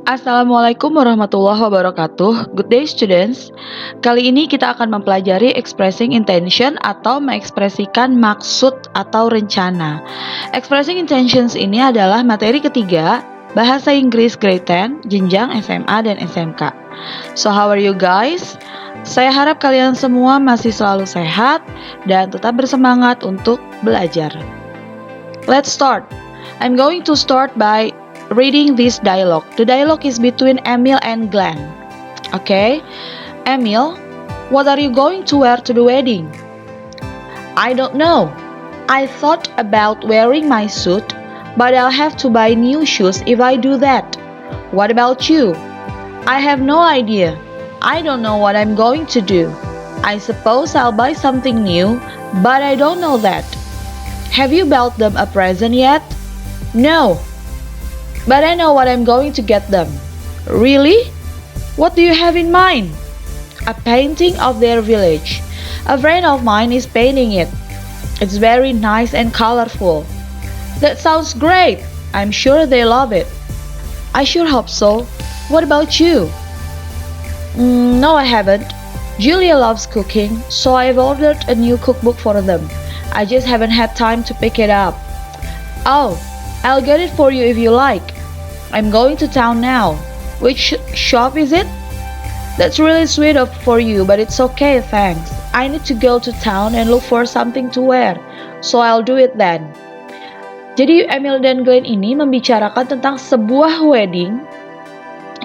Assalamualaikum warahmatullahi wabarakatuh. Good day students. Kali ini kita akan mempelajari expressing intention atau mengekspresikan maksud atau rencana. Expressing intentions ini adalah materi ketiga Bahasa Inggris Grade 10, jenjang SMA dan SMK. So how are you guys? Saya harap kalian semua masih selalu sehat dan tetap bersemangat untuk belajar. Let's start. I'm going to start by reading this dialogue. The dialogue is between Emil and Glenn. Okay, Emil, what are you going to wear to the wedding? I don't know. I thought about wearing my suit, but I'll have to buy new shoes if I do that. What about you? I have no idea. I don't know what I'm going to do. I suppose I'll buy something new, but I don't know that. Have you bought them a present yet? No. But I know what I'm going to get them. Really? What do you have in mind? A painting of their village. A friend of mine is painting it. It's very nice and colorful. That sounds great. I'm sure they love it. I sure hope so. What about you? No, I haven't. Julia loves cooking, so I've ordered a new cookbook for them. I just haven't had time to pick it up. Oh, I'll get it for you if you like. I'm going to town now. Which shop is it? That's really sweet for you, but it's okay, thanks. I need to go to town and look for something to wear, so I'll do it then. Jadi Emil dan Glenn ini membicarakan tentang sebuah wedding,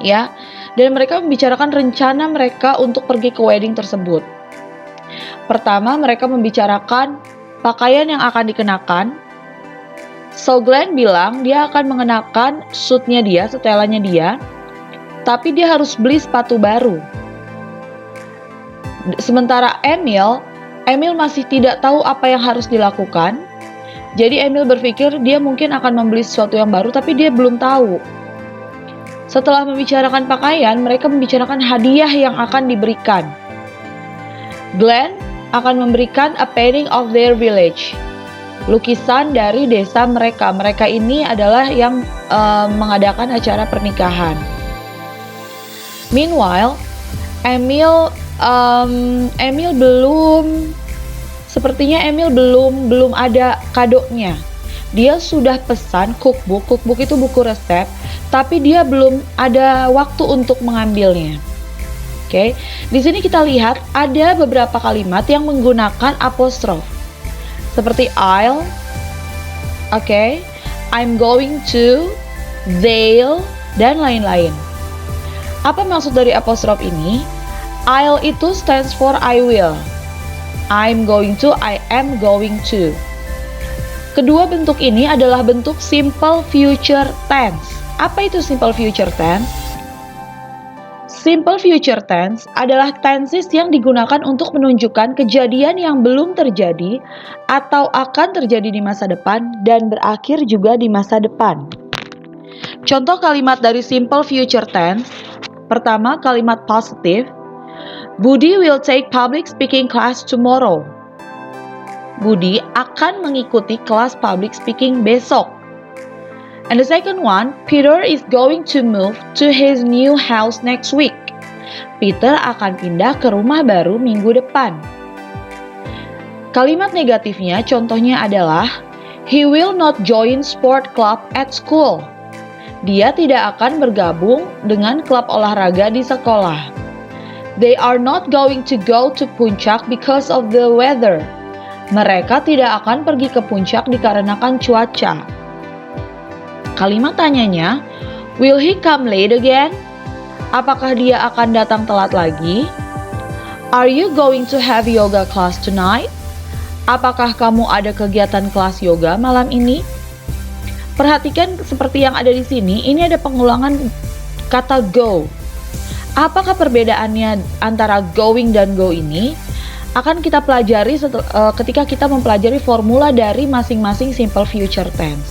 ya, dan mereka membicarakan rencana mereka untuk pergi ke wedding tersebut. Pertama, mereka membicarakan pakaian yang akan dikenakan. So Glenn bilang dia akan mengenakan suitnya dia, setelannya dia, tapi dia harus beli sepatu baru. Sementara Emil masih tidak tahu apa yang harus dilakukan. Jadi Emil berpikir dia mungkin akan membeli sesuatu yang baru, tapi dia belum tahu. Setelah membicarakan pakaian, mereka membicarakan hadiah yang akan diberikan. Glenn akan memberikan a painting of their village. Lukisan dari desa mereka. Mereka ini adalah yang mengadakan acara pernikahan. Meanwhile, Emil belum ada kadonya. Dia sudah pesan cookbook. Cookbook itu buku resep, tapi dia belum ada waktu untuk mengambilnya. Oke, di sini kita lihat ada beberapa kalimat yang menggunakan apostrof. Seperti I'll, I'm going to, they'll, dan lain-lain. Apa maksud dari apostrof ini? I'll itu stands for I will. I'm going to, I am going to. Kedua bentuk ini adalah bentuk simple future tense. Apa itu simple future tense? Simple future tense adalah tenses yang digunakan untuk menunjukkan kejadian yang belum terjadi atau akan terjadi di masa depan dan berakhir juga di masa depan. Contoh kalimat dari simple future tense. Pertama, kalimat positive. Budi will take public speaking class tomorrow. Budi akan mengikuti kelas public speaking besok. And the second one, Peter is going to move to his new house next week. Peter akan pindah ke rumah baru minggu depan. Kalimat negatifnya contohnya adalah he will not join sport club at school. Dia tidak akan bergabung dengan klub olahraga di sekolah. They are not going to go to Puncak because of the weather. Mereka tidak akan pergi ke puncak dikarenakan cuaca. Kalimat tanyanya, will he come late again? Apakah dia akan datang telat lagi? Are you going to have yoga class tonight? Apakah kamu ada kegiatan kelas yoga malam ini? Perhatikan seperti yang ada di sini, ini ada pengulangan kata go. Apakah perbedaannya antara going dan go ini? Akan kita pelajari ketika kita mempelajari formula dari masing-masing simple future tense.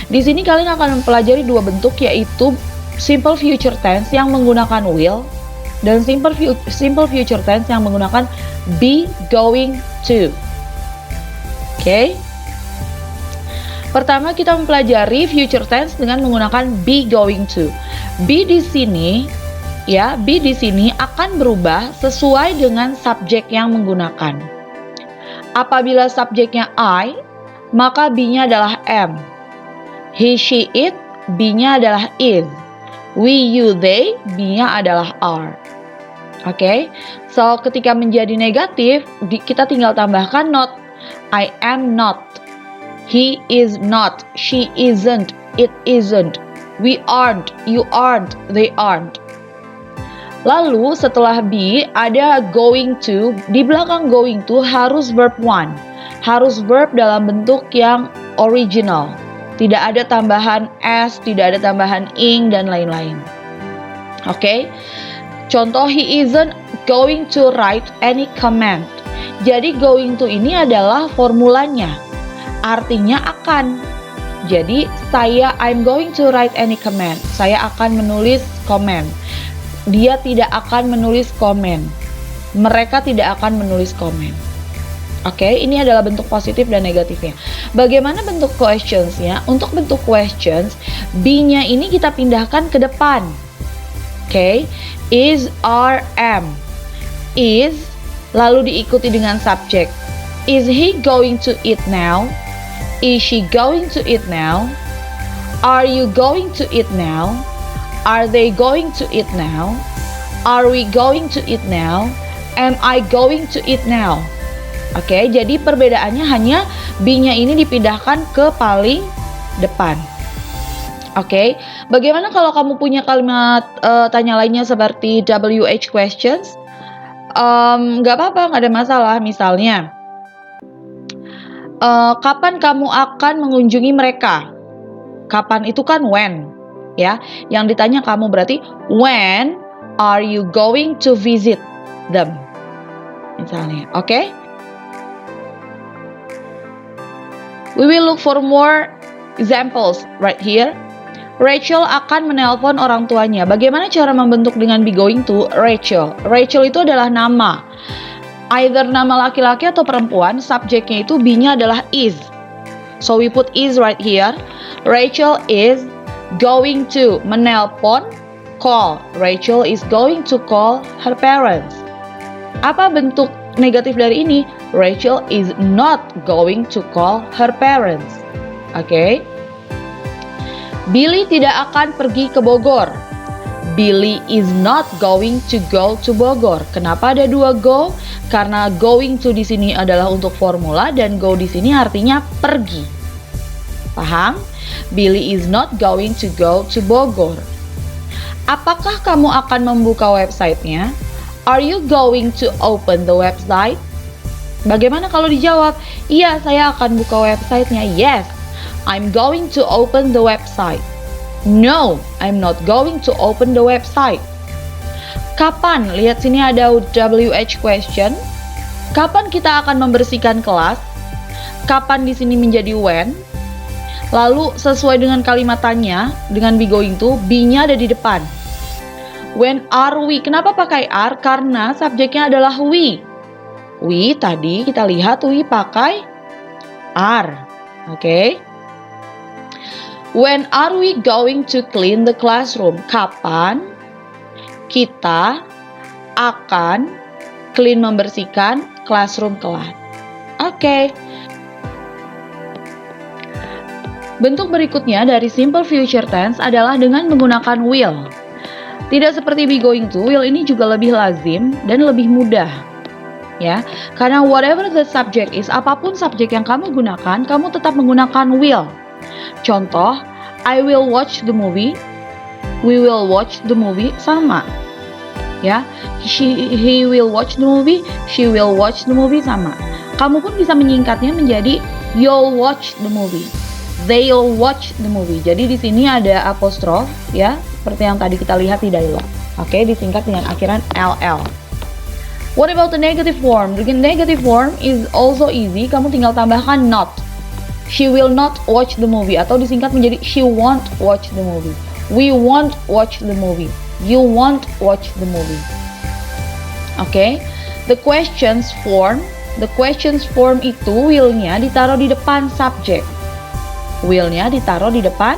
Di sini kalian akan mempelajari dua bentuk, yaitu simple future tense yang menggunakan will dan simple future tense yang menggunakan be going to. Oke. Pertama kita mempelajari future tense dengan menggunakan be going to. Be di sini akan berubah sesuai dengan subjek yang menggunakan. Apabila subjeknya I, maka be-nya adalah am. He, she, it, be-nya adalah is. We, you, they, be-nya adalah are. Oke, so ketika menjadi negatif, kita tinggal tambahkan not. I am not. He is not. She isn't. It isn't. We aren't. You aren't. They aren't. Lalu setelah be ada going to. Di belakang going to harus verb one. Harus verb dalam bentuk yang original. Tidak ada tambahan s, tidak ada tambahan ing dan lain-lain. Oke. Contoh, he isn't going to write any comment. Jadi going to ini adalah formulanya. Artinya akan. Jadi I'm going to write any comment. Saya akan menulis komen. Dia tidak akan menulis komen. Mereka tidak akan menulis komen. Oke, ini adalah bentuk positif dan negatifnya. Bagaimana bentuk questionsnya? Untuk bentuk questions, be-nya ini kita pindahkan ke depan. Oke, is, are, am. Is, lalu diikuti dengan subjek. Is he going to eat now? Is she going to eat now? Are you going to eat now? Are they going to eat now? Are we going to eat now? Am I going to eat now? Oke, jadi perbedaannya hanya be-nya ini dipindahkan ke paling depan. Oke, bagaimana kalau kamu punya kalimat tanya lainnya seperti WH questions? Nggak apa-apa, nggak ada masalah. Misalnya, kapan kamu akan mengunjungi mereka? Kapan itu kan when. Ya, yang ditanya kamu berarti when are you going to visit them? Misalnya, oke? We will look for more examples right here. Rachel akan menelpon orang tuanya. Bagaimana cara membentuk dengan be going to? Rachel. Rachel itu adalah nama. Either nama laki-laki atau perempuan, subjeknya itu be-nya adalah is. So we put is right here. Rachel is going to menelpon, call. Rachel is going to call her parents. Apa bentuk negatif dari ini? Rachel is not going to call her parents. Oke. Billy tidak akan pergi ke Bogor. Billy is not going to go to Bogor. Kenapa ada dua go? Karena going to di sini adalah untuk formula dan go di sini artinya pergi. Paham? Billy is not going to go to Bogor. Apakah kamu akan membuka websitenya? Are you going to open the website? Bagaimana kalau dijawab? Iya, saya akan buka websitenya. Yes, I'm going to open the website. No, I'm not going to open the website. Kapan? Lihat sini ada WH question. Kapan kita akan membersihkan kelas? Kapan di sini menjadi when? Lalu sesuai dengan kalimat tanya, dengan be going to, be-nya ada di depan. When are we? Kenapa pakai are? Karena subjeknya adalah we. We tadi kita lihat we pakai are. Oke. When are we going to clean the classroom? Kapan kita akan clean membersihkan classroom kelas? Oke. Bentuk berikutnya dari simple future tense adalah dengan menggunakan will. Tidak seperti be going to, will ini juga lebih lazim dan lebih mudah. Ya, karena whatever the subject is, apapun subjek yang kamu gunakan, kamu tetap menggunakan will. Contoh, I will watch the movie, we will watch the movie, sama. Ya, he will watch the movie, she will watch the movie, sama. Kamu pun bisa menyingkatnya menjadi you'll watch the movie. They'll watch the movie. Jadi di sini ada apostrof ya, seperti yang tadi kita lihat di dialog. Oke, disingkat dengan akhiran LL. What about the negative form? The negative form is also easy. Kamu tinggal tambahkan not. She will not watch the movie, atau disingkat menjadi she won't watch the movie. We won't watch the movie. You won't watch the movie. Oke. The questions form itu will-nya ditaruh di depan subject. Will-nya ditaruh di depan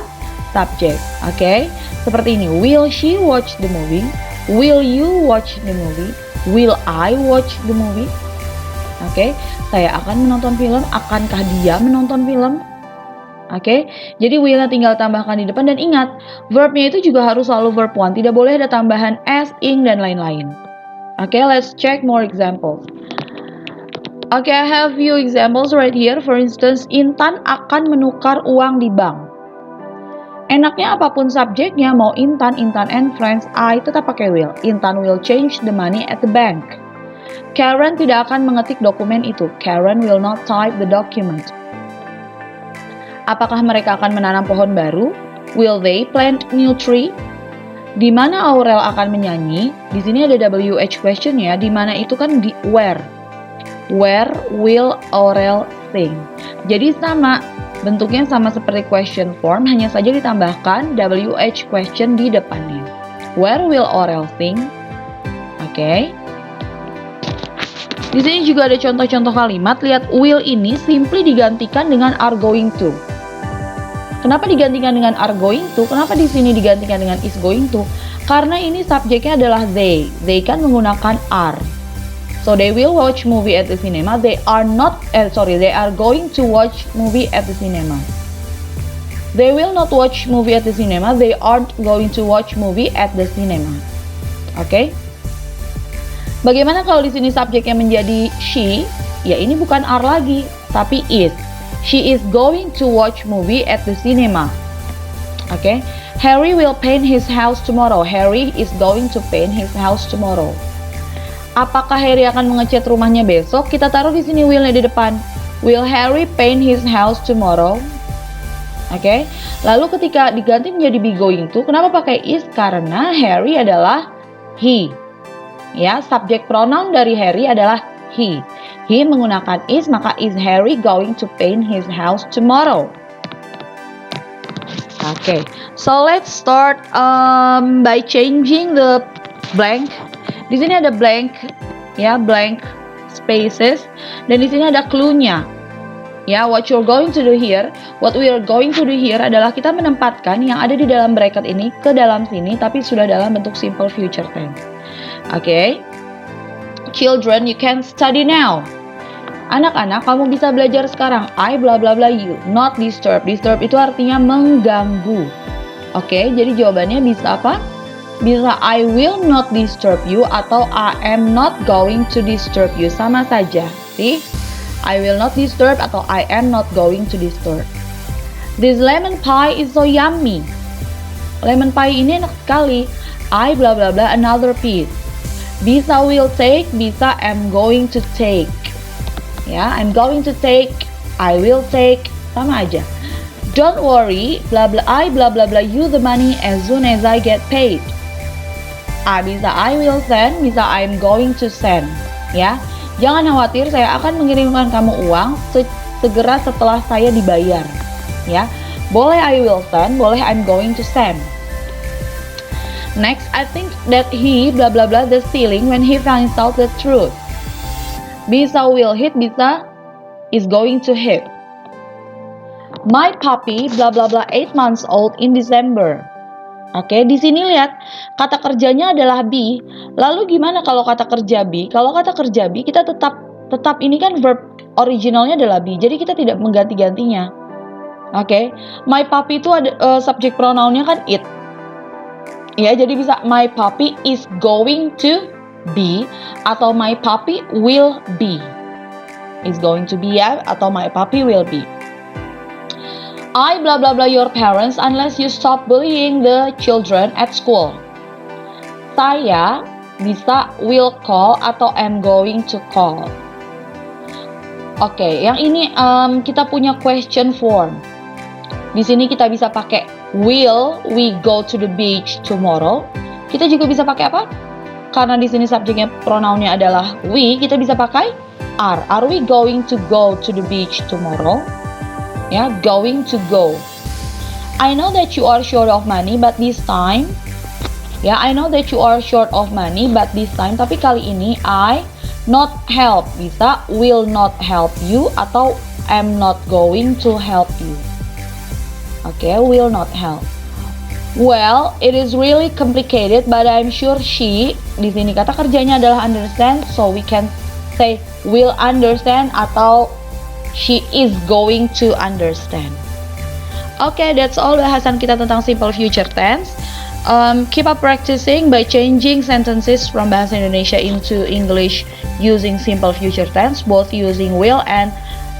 subject. Oke. Seperti ini. Will she watch the movie? Will you watch the movie? Will I watch the movie? Oke, saya akan menonton film. Akankah dia menonton film? Oke, jadi will-nya tinggal tambahkan di depan. Dan ingat, verb-nya itu juga harus selalu verb 1. Tidak boleh ada tambahan as, ing, dan lain-lain. Oke, let's check more examples. Oke, I have few examples right here. For instance, Intan akan menukar uang di bank. Enaknya apapun subjeknya, mau Intan and friends, I tetap pakai will. Intan will change the money at the bank. Karen tidak akan mengetik dokumen itu. Karen will not type the document. Apakah mereka akan menanam pohon baru? Will they plant new tree? Di mana Aurel akan menyanyi? Di sini ada WH question ya. Di mana itu kan di where. Where will Aurel sing? Jadi sama. Bentuknya sama seperti question form, hanya saja ditambahkan WH question di depannya. Where will Aurel sing? Oke. Di sini juga ada contoh-contoh kalimat. Lihat, will ini simply digantikan dengan are going to. Kenapa digantikan dengan are going to? Kenapa di sini digantikan dengan is going to? Karena ini subjeknya adalah they. They kan menggunakan are. So they will watch movie at the cinema. They are going to watch movie at the cinema. They will not watch movie at the cinema. They aren't going to watch movie at the cinema. Oke. Bagaimana kalau di sini subjeknya menjadi she? Ya ini bukan are lagi, tapi is. She is going to watch movie at the cinema. Oke. Harry will paint his house tomorrow. Harry is going to paint his house tomorrow. Apakah Harry akan mengecat rumahnya besok? Kita taruh di sini will-nya di depan. Will Harry paint his house tomorrow? Oke. Lalu ketika diganti menjadi be going to, kenapa pakai is? Karena Harry adalah he. Ya, subjek pronoun dari Harry adalah he. He menggunakan is, maka is Harry going to paint his house tomorrow? Oke. So let's start by changing the blank. Di sini ada blank, ya, blank spaces, dan di sini ada clue-nya. Ya, what you're going to do here, what we are going to do here adalah kita menempatkan yang ada di dalam bracket ini ke dalam sini, tapi sudah dalam bentuk simple future tense. Oke. Children, you can study now. Anak-anak, kamu bisa belajar sekarang. I bla bla bla you, not disturb. Disturb itu artinya mengganggu. Oke, jadi jawabannya bisa apa? Bisa I will not disturb you atau I am not going to disturb you. Sama saja. See? I will not disturb atau I am not going to disturb. This lemon pie is so yummy. Lemon pie ini enak sekali. I bla bla bla another piece. Bisa will take, bisa am going to take. Ya, I'm going to take, I will take, sama aja. Don't worry, bla bla I bla bla bla you the money as soon as I get paid. Bisa I will send, bisa I'm going to send. Ya, jangan khawatir, saya akan mengirimkan kamu uang segera setelah saya dibayar. Ya, boleh I will send, boleh I'm going to send. Next, I think that he bla bla bla the ceiling when he finds out the truth. Bisa will hit, bisa is going to hit. My puppy bla bla bla 8 months old in December. Oke, di sini lihat kata kerjanya adalah be. Lalu gimana kalau kata kerja be? Kalau kata kerja be kita tetap ini kan verb originalnya adalah be. Jadi kita tidak mengganti-gantinya. Oke. My puppy itu ada subjek pronounnya kan it. Ya, jadi bisa my puppy is going to be atau my puppy will be. Is going to be ya atau my puppy will be. I blah blah blah your parents unless you stop bullying the children at school. Saya bisa will call atau am going to call. Oke, yang ini kita punya question form. Di sini kita bisa pakai will we go to the beach tomorrow? Kita juga bisa pakai apa? Karena di sini subjeknya pronounnya adalah we, kita bisa pakai are. Are we going to go to the beach tomorrow? Ya, going to go. I know that you are short of money, but this time. Ya, I know that you are short of money, but this time. Tapi kali ini I not help. Bisa will not help you atau am not going to help you. Oke, will not help. Well, it is really complicated, but I'm sure she. Di sini kata kerjanya adalah understand, so we can say will understand atau she is going to understand. Okay, that's all bahasan kita tentang simple future tense. Keep up practicing by changing sentences from bahasa Indonesia into English using simple future tense, both using will and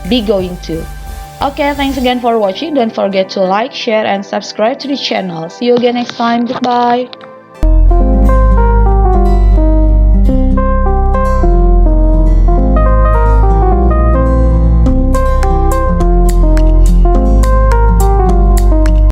be going to. Okay, thanks again for watching. Don't forget to like, share, and subscribe to the channel. See you again next time. Goodbye.